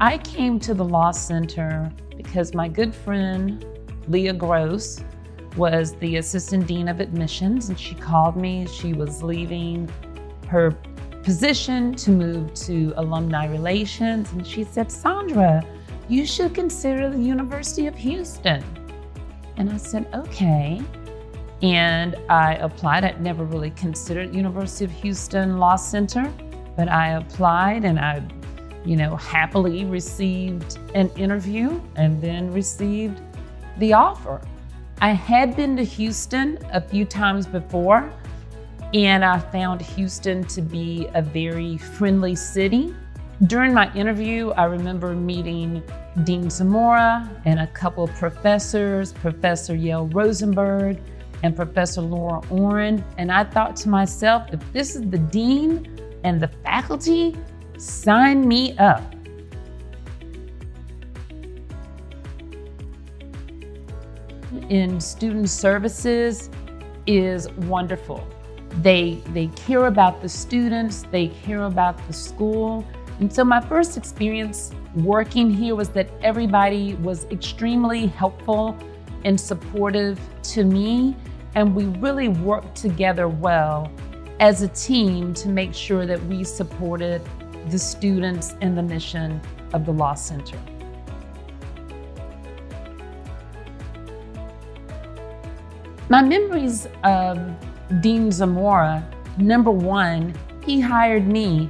I came to the Law Center because my good friend, Leah Gross, was the Assistant Dean of Admissions, and she called me. She was leaving her position to move to Alumni Relations, and she said, Sondra, you should consider the University of Houston. And I said, okay. And I applied. I'd never really considered University of Houston Law Center, but I applied and I, happily received an interview and then received the offer. I had been to Houston a few times before, and I found Houston to be a very friendly city. During my interview, I remember meeting Dean Zamora and a couple of professors, Professor Yale Rosenberg and Professor Laura Oren, and I thought to myself, if this is the dean and the faculty, sign me up. In student services is wonderful. They care about the students, they care about the school. And so my first experience working here was that everybody was extremely helpful and supportive to me, and we really worked together well as a team to make sure that we supported the students and the mission of the Law Center. My memories of Dean Zamora, number one, he hired me.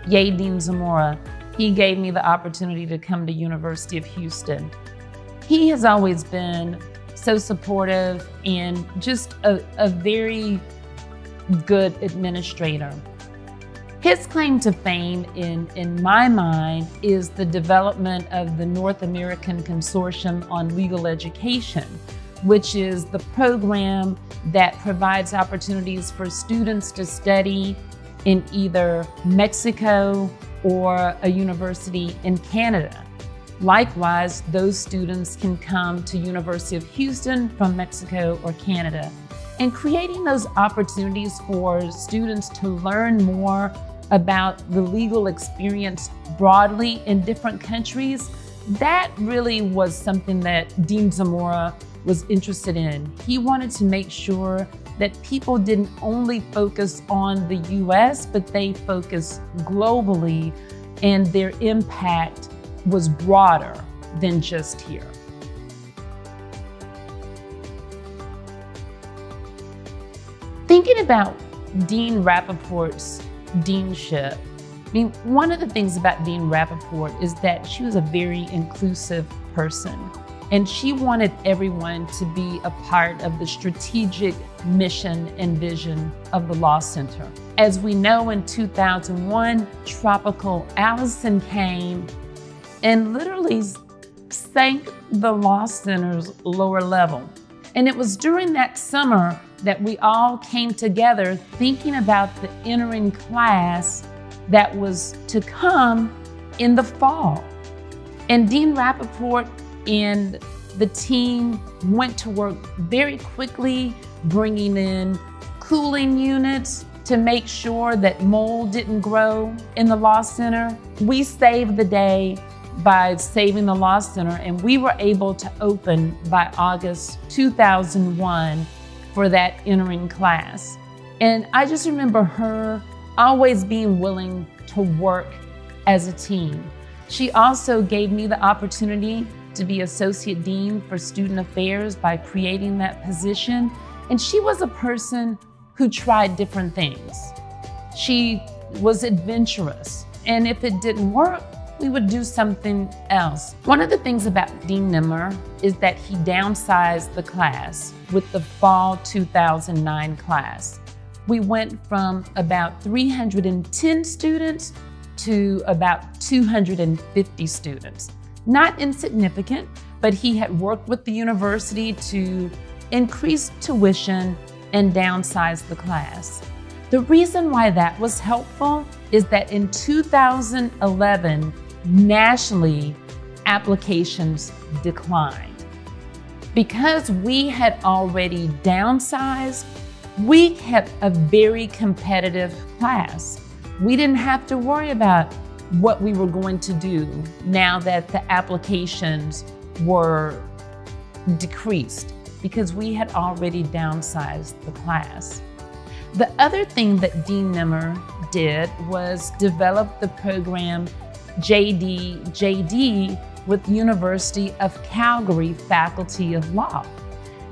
Yay, Dean Zamora. He gave me the opportunity to come to University of Houston. He has always been so supportive and just a very good administrator. His claim to fame in my mind is the development of the North American Consortium on Legal Education, which is the program that provides opportunities for students to study in either Mexico or a university in Canada. Likewise, those students can come to University of Houston from Mexico or Canada. And creating those opportunities for students to learn more about the legal experience broadly in different countries, that really was something that Dean Zamora was interested in. He wanted to make sure that people didn't only focus on the US, but they focused globally, and their impact was broader than just here. Thinking about Dean Rappaport's deanship, one of the things about Dean Rappaport is that she was a very inclusive person, and she wanted everyone to be a part of the strategic mission and vision of the Law Center. As we know, in 2001, Tropical Allison came and literally sank the Law Center's lower level. And it was during that summer that we all came together thinking about the entering class that was to come in the fall. And Dean Rappaport and the team went to work very quickly, bringing in cooling units to make sure that mold didn't grow in the Law Center. We saved the day by saving the Law Center, and we were able to open by August 2001 for that entering class. And I just remember her always being willing to work as a team. She also gave me the opportunity to be Associate Dean for Student Affairs by creating that position. And she was a person who tried different things. She was adventurous, and if it didn't work, we would do something else. One of the things about Dean Nimmer is that he downsized the class with the fall 2009 class. We went from about 310 students to about 250 students. Not insignificant, but he had worked with the university to increase tuition and downsize the class. The reason why that was helpful is that in 2011, nationally, applications declined. Because we had already downsized, we kept a very competitive class. We didn't have to worry about what we were going to do now that the applications were decreased, because we had already downsized the class. The other thing that Dean Nimmer did was develop the program JD with University of Calgary Faculty of Law.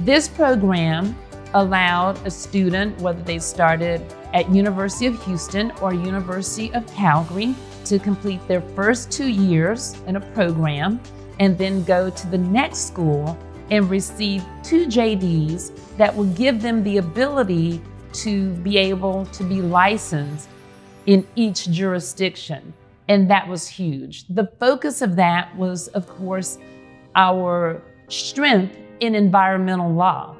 This program allowed a student, whether they started at University of Houston or University of Calgary, to complete their first 2 years in a program and then go to the next school and receive 2 JDs that will give them the ability to be able to be licensed in each jurisdiction. And that was huge. The focus of that was, of course, our strength in environmental law.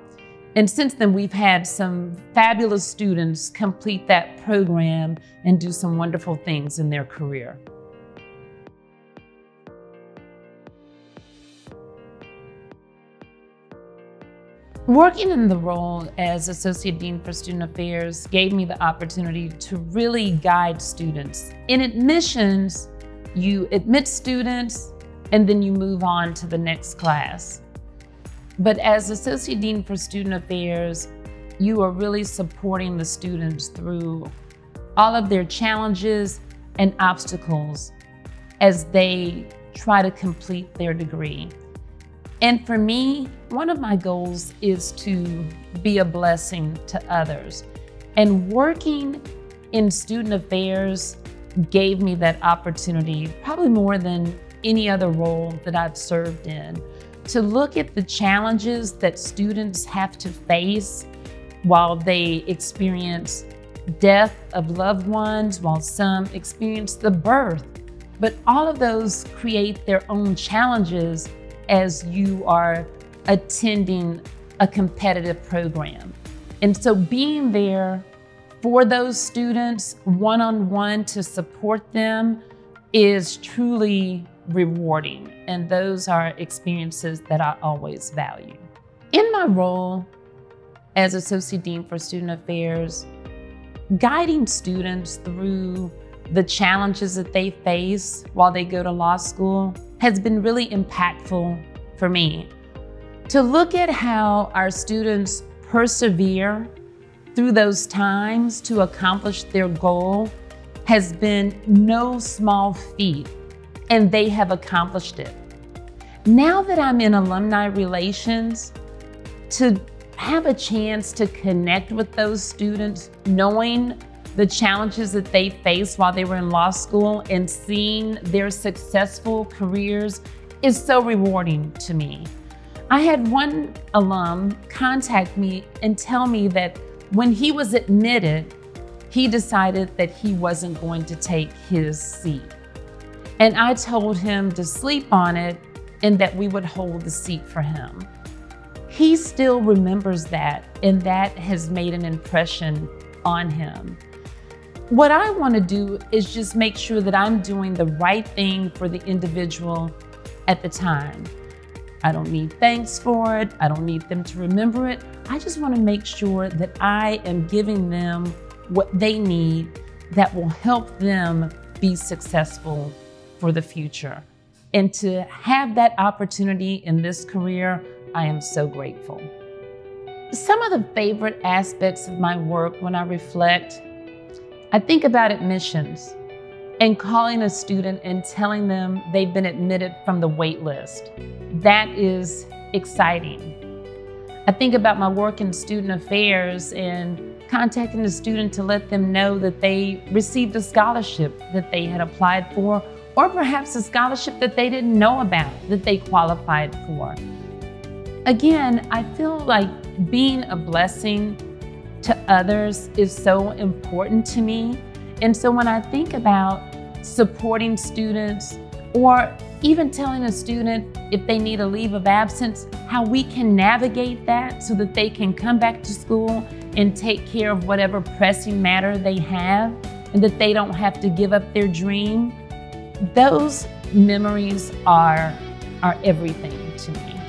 And since then, we've had some fabulous students complete that program and do some wonderful things in their career. Working in the role as Associate Dean for Student Affairs gave me the opportunity to really guide students. In admissions, you admit students and then you move on to the next class. But as Associate Dean for Student Affairs, you are really supporting the students through all of their challenges and obstacles as they try to complete their degree. And for me, one of my goals is to be a blessing to others. And working in student affairs gave me that opportunity, probably more than any other role that I've served in, to look at the challenges that students have to face while they experience death of loved ones, while some experience the birth. But all of those create their own challenges as you are attending a competitive program. And so being there for those students one-on-one to support them is truly rewarding. And those are experiences that I always value. In my role as Associate Dean for Student Affairs, guiding students through the challenges that they face while they go to law school has been really impactful for me. To look at how our students persevere through those times to accomplish their goal has been no small feat, and they have accomplished it. Now that I'm in alumni relations, to have a chance to connect with those students, knowing the challenges that they faced while they were in law school and seeing their successful careers is so rewarding to me. I had one alum contact me and tell me that when he was admitted, he decided that he wasn't going to take his seat. And I told him to sleep on it and that we would hold the seat for him. He still remembers that, and that has made an impression on him. What I want to do is just make sure that I'm doing the right thing for the individual at the time. I don't need thanks for it. I don't need them to remember it. I just want to make sure that I am giving them what they need that will help them be successful for the future. And to have that opportunity in this career, I am so grateful. Some of the favorite aspects of my work when I reflect, I think about admissions and calling a student and telling them they've been admitted from the wait list. That is exciting. I think about my work in student affairs and contacting a student to let them know that they received a scholarship that they had applied for, or perhaps a scholarship that they didn't know about that they qualified for. Again, I feel like being a blessing to others is so important to me. And so when I think about supporting students, or even telling a student if they need a leave of absence, how we can navigate that so that they can come back to school and take care of whatever pressing matter they have, and that they don't have to give up their dream, those memories are everything to me.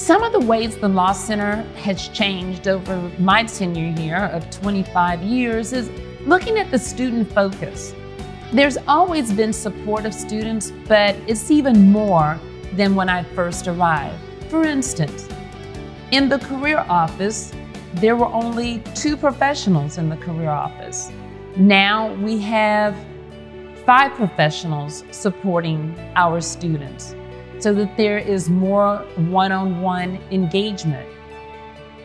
Some of the ways the Law Center has changed over my tenure here of 25 years is looking at the student focus. There's always been support of students, but it's even more than when I first arrived. For instance, in the career office, there were only 2 professionals in the career office. Now we have 5 professionals supporting our students so that there is more one-on-one engagement.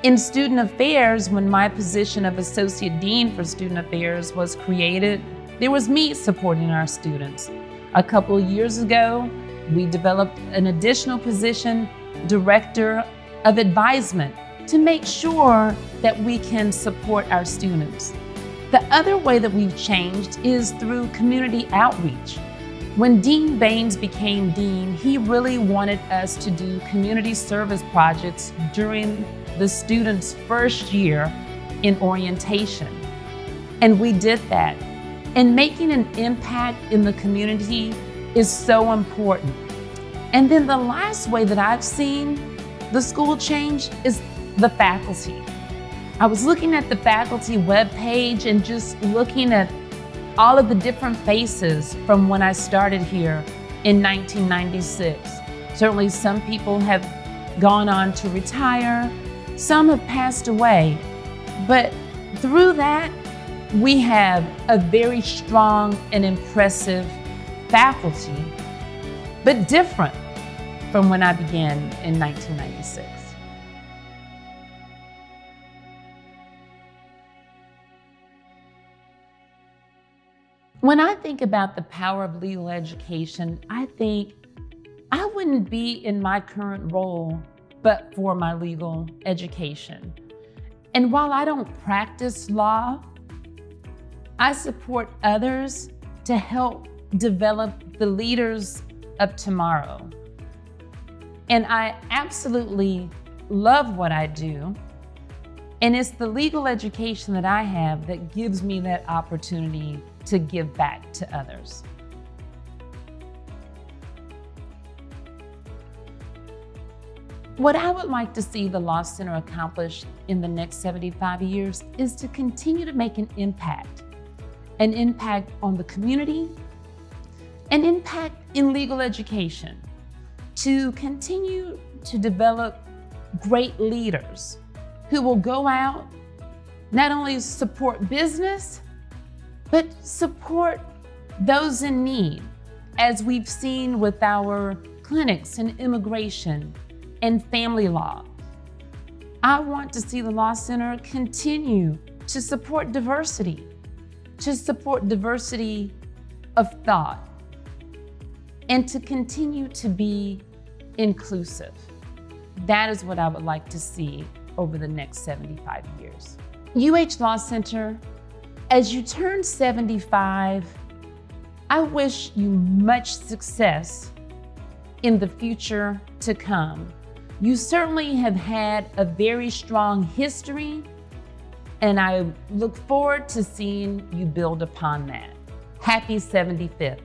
In student affairs, when my position of Associate Dean for Student Affairs was created, there was me supporting our students. A couple of years ago, we developed an additional position, Director of Advisement, to make sure that we can support our students. The other way that we've changed is through community outreach. When Dean Baines became dean, he really wanted us to do community service projects during the students' first year in orientation. And we did that. And making an impact in the community is so important. And then the last way that I've seen the school change is the faculty. I was looking at the faculty webpage and just looking at all of the different faces from when I started here in 1996. Certainly some people have gone on to retire, some have passed away, but through that, we have a very strong and impressive faculty, but different from when I began in 1996. When I think about the power of legal education, I think I wouldn't be in my current role but for my legal education. And while I don't practice law, I support others to help develop the leaders of tomorrow. And I absolutely love what I do. And it's the legal education that I have that gives me that opportunity to give back to others. What I would like to see the Law Center accomplish in the next 75 years is to continue to make an impact on the community, an impact in legal education, to continue to develop great leaders who will go out, not only support business, but support those in need, as we've seen with our clinics in immigration and family law. I want to see the Law Center continue to support diversity of thought, and to continue to be inclusive. That is what I would like to see over the next 75 years. UH Law Center, as you turn 75, I wish you much success in the future to come. You certainly have had a very strong history, and I look forward to seeing you build upon that. Happy 75th.